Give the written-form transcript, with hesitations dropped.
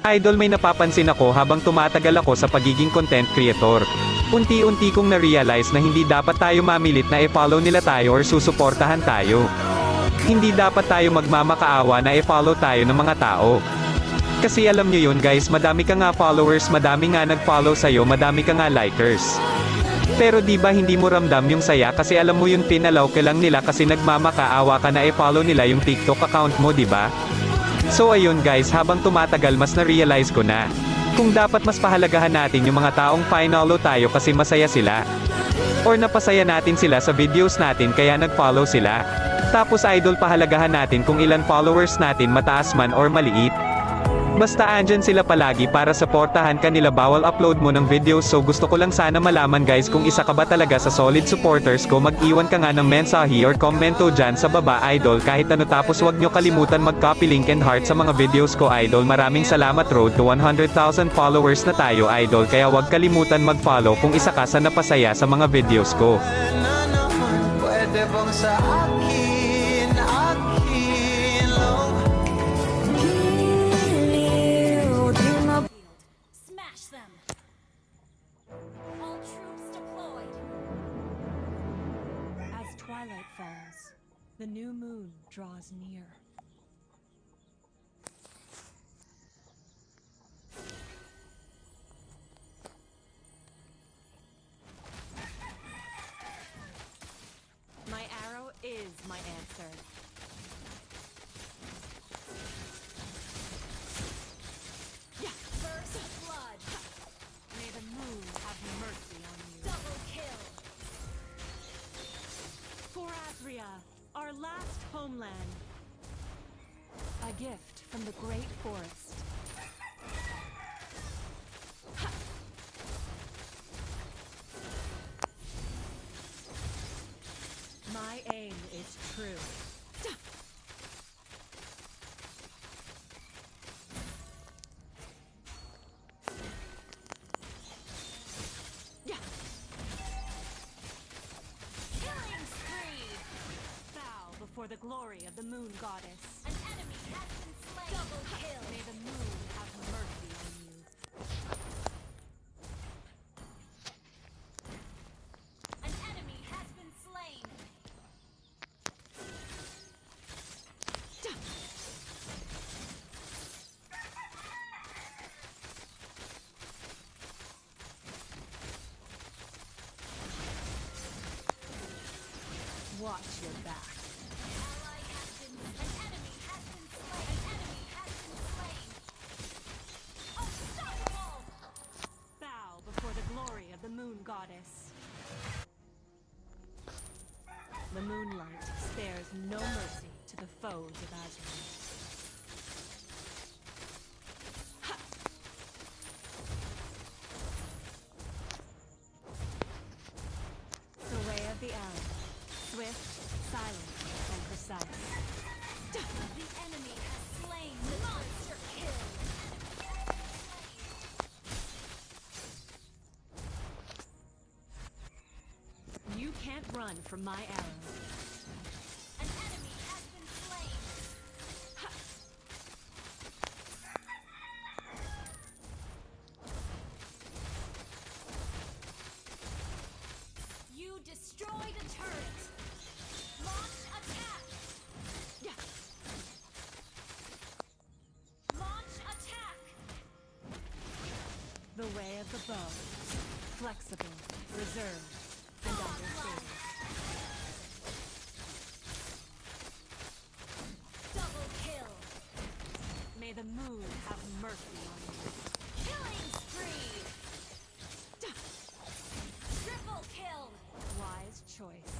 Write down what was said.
Idol, may napapansin ako habang tumatagal ako sa pagiging content creator. Unti-unti kong na-realize na hindi dapat tayo mamilit na i-follow nila tayo or susuportahan tayo. Hindi dapat tayo magmamakaawa na i-follow tayo ng mga tao. Kasi alam nyo yun guys, madami ka nga followers, madami nga nag-follow sa'yo, madami ka nga likers. Pero di ba hindi mo ramdam yung saya kasi alam mo yun, pinalaw ka lang nila kasi nagmamakaawa ka na i-follow nila yung TikTok account mo, di ba? So ayun guys, habang tumatagal mas na-realize ko na kung dapat mas pahalagahan natin yung mga taong finalo tayo kasi masaya sila. Or napasaya natin sila sa videos natin kaya nag-follow sila. Tapos idol, pahalagahan natin kung ilan followers natin, mataas man or maliit. Basta andyan sila palagi para supportahan ka nila bawal upload mo ng videos. So gusto ko lang sana malaman guys kung isa ka ba talaga sa solid supporters ko. Mag-iwan ka nga ng mensahe or komento dyan sa baba idol kahit ano, tapos wag nyo kalimutan mag-copy link and heart sa mga videos ko idol. Maraming salamat, road to 100,000 followers na tayo idol, kaya wag kalimutan mag-follow kung isa ka sa napasaya sa mga videos ko. Pwede bang sa akin lang? Smash them! All troops deployed! As twilight falls, the new moon draws near. My arrow is my answer. First blood! May the moon have mercy on you. Double kill! For Azria, our last homeland. A gift from the great forest. My aim is true. Killing spree! Bow before the glory of the moon goddess. An enemy has been slain! Double kill! May the moon have mercy on you. An enemy has been slain! Watch your back. Ally has been... An enemy has been slain! An enemy has been slain! Unstoppable! Bow before the glory of the moon goddess. The moonlight spares no mercy to the foes of Azure. The way of the arrow, swift, silent, and precise. The enemy has slain the monster kill! You can't run from my arrow. An enemy has been slain! You destroyed a turret! Launch attack! Launch attack! The way of the bow, flexible, reserved, and understated. Double kill! May the moon have mercy on you. Killing spree! Triple kill! Wise choice.